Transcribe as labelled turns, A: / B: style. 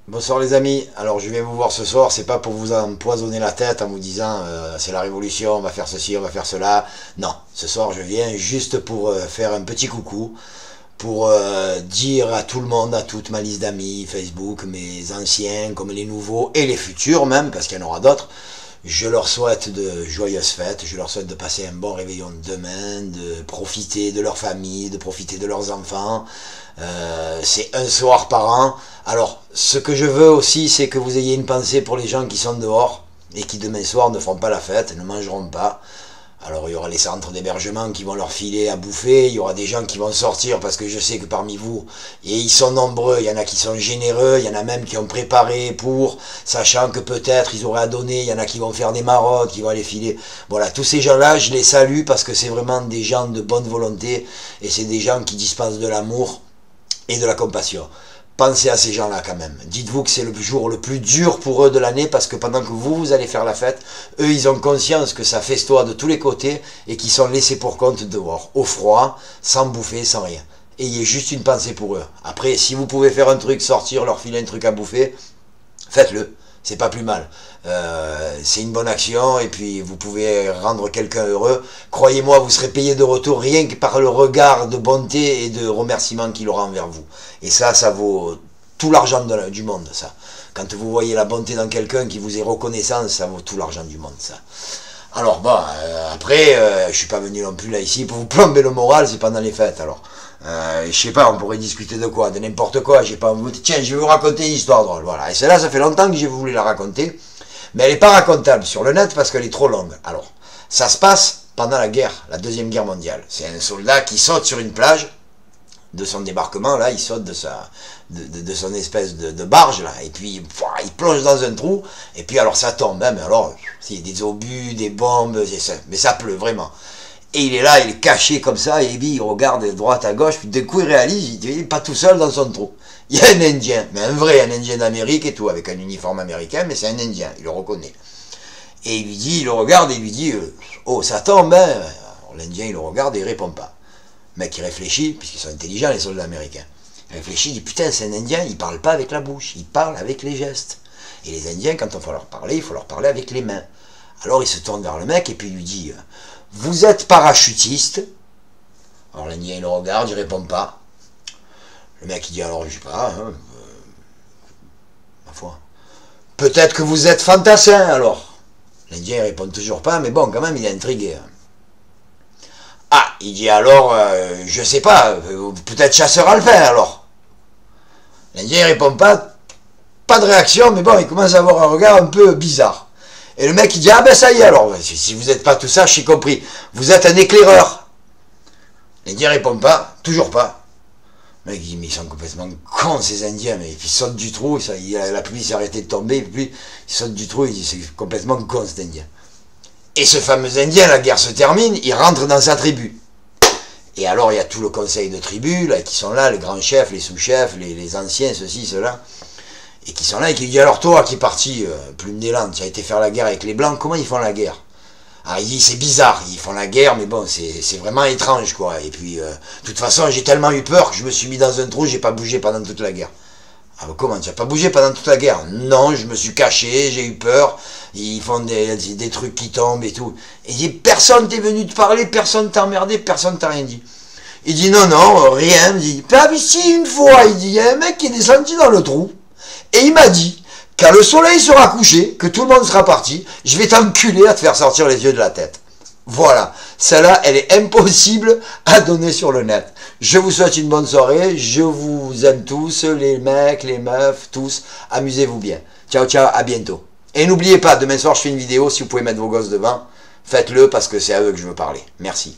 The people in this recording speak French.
A: Bonsoir les amis, alors je viens vous voir ce soir, c'est pas pour vous empoisonner la tête en vous disant c'est la révolution, on va faire ceci, on va faire cela. Non, ce soir je viens juste pour faire un petit coucou, pour dire à tout le monde, à toute ma liste d'amis, Facebook, mes anciens comme les nouveaux et les futurs même, parce qu'il y en aura d'autres, je leur souhaite de joyeuses fêtes, je leur souhaite de passer un bon réveillon demain, de profiter de leur famille, de profiter de leurs enfants. C'est un soir par an. Alors, ce que je veux aussi, c'est que vous ayez une pensée pour les gens qui sont dehors et qui demain soir ne feront pas la fête, ne mangeront pas. Alors il y aura les centres d'hébergement qui vont leur filer à bouffer, il y aura des gens qui vont sortir parce que je sais que parmi vous, et ils sont nombreux, il y en a qui sont généreux, il y en a même qui ont préparé pour, sachant que peut-être ils auraient à donner, il y en a qui vont faire des marottes, qui vont aller filer. Voilà, tous ces gens-là, je les salue parce que c'est vraiment des gens de bonne volonté et c'est des gens qui dispensent de l'amour et de la compassion. Pensez à ces gens-là quand même. Dites-vous que c'est le jour le plus dur pour eux de l'année parce que pendant que vous allez faire la fête, eux, ils ont conscience que ça festoie de tous les côtés et qu'ils sont laissés pour compte dehors, au froid, sans bouffer, sans rien. Ayez juste une pensée pour eux. Après, si vous pouvez faire un truc, sortir, leur filer un truc à bouffer, faites-le. C'est pas plus mal. C'est une bonne action et puis vous pouvez rendre quelqu'un heureux. Croyez-moi, vous serez payé de retour rien que par le regard de bonté et de remerciement qu'il aura envers vous. Et ça vaut tout l'argent du monde, ça. Quand vous voyez la bonté dans quelqu'un qui vous est reconnaissant, ça vaut tout l'argent du monde, ça. Alors bon, après, je suis pas venu non plus là ici pour vous plomber le moral, c'est pendant les fêtes, alors. Je sais pas, on pourrait discuter de quoi, de n'importe quoi, j'ai pas envie. Tiens, je vais vous raconter une histoire drôle, voilà. Et celle-là, ça fait longtemps que j'ai voulu la raconter, mais elle n'est pas racontable sur le net parce qu'elle est trop longue. Alors, ça se passe pendant la guerre, la Deuxième Guerre mondiale. C'est un soldat qui saute sur une plage, de son débarquement, là, il saute de son espèce de barge, là, et puis il plonge dans un trou, et puis alors ça tombe, hein, mais alors, il y a des obus, des bombes, mais ça pleut, vraiment. Et il est là, il est caché comme ça, et puis il regarde de droite à gauche, puis d'un coup il réalise, il n'est pas tout seul dans son trou. Il y a un Indien, mais un vrai, un Indien d'Amérique et tout, avec un uniforme américain, mais c'est un Indien, il le reconnaît. Et il lui dit, il le regarde et il lui dit, oh ça tombe, hein. L'Indien il le regarde et il répond pas. Le mec il réfléchit, puisqu'ils sont intelligents les soldats américains. Il réfléchit, il dit, putain c'est un Indien, il parle pas avec la bouche, il parle avec les gestes. Et les Indiens, quand il faut leur parler, il faut leur parler avec les mains. Alors il se tourne vers le mec et puis il lui dit, vous êtes parachutiste? Alors l'Indien il le regarde, il répond pas. Le mec il dit alors je sais pas, hein, ma foi. Peut-être que vous êtes fantassin alors. L'Indien il répond toujours pas, mais bon quand même il est intrigué. Ah, il dit alors, je sais pas, peut-être chasseur alpin alors. L'Indien il répond pas, pas de réaction, mais bon il commence à avoir un regard un peu bizarre. Et le mec il dit, ah ben ça y est alors, si vous n'êtes pas tout ça, j'ai compris, vous êtes un éclaireur. L'Indien répond pas, toujours pas. Le mec il dit, mais ils sont complètement cons ces Indiens, mais ils sautent du trou, la pluie s'est arrêtée de tomber, et puis ils sautent du trou, il dit, c'est complètement con cet Indien. Et ce fameux Indien, la guerre se termine, il rentre dans sa tribu. Et alors il y a tout le conseil de tribu, là, qui sont là, les grands chefs, les sous-chefs, les anciens, ceci, cela. Et qui sont là et qui lui dit, alors toi qui es parti, plume d'élan, tu as été faire la guerre avec les blancs, comment ils font la guerre? Alors il dit, c'est bizarre, ils font la guerre, mais bon, c'est vraiment étrange, quoi. Et puis, de toute façon, j'ai tellement eu peur que je me suis mis dans un trou, j'ai pas bougé pendant toute la guerre. Alors comment, tu n'as pas bougé pendant toute la guerre? Non, je me suis caché, j'ai eu peur, ils font des trucs qui tombent et tout. Et il dit, personne t'est venu te parler, personne t'a emmerdé, personne t'a rien dit. Il dit, non, non, rien, il dit, ah, mais si, une fois, il dit, il y a un mec qui est descendu dans le trou, et il m'a dit, quand le soleil sera couché, que tout le monde sera parti, je vais t'enculer à te faire sortir les yeux de la tête. Voilà, celle-là, elle est impossible à donner sur le net. Je vous souhaite une bonne soirée, je vous aime tous, les mecs, les meufs, tous, amusez-vous bien. Ciao, ciao, à bientôt. Et n'oubliez pas, demain soir, je fais une vidéo, si vous pouvez mettre vos gosses devant, faites-le parce que c'est à eux que je veux parler. Merci.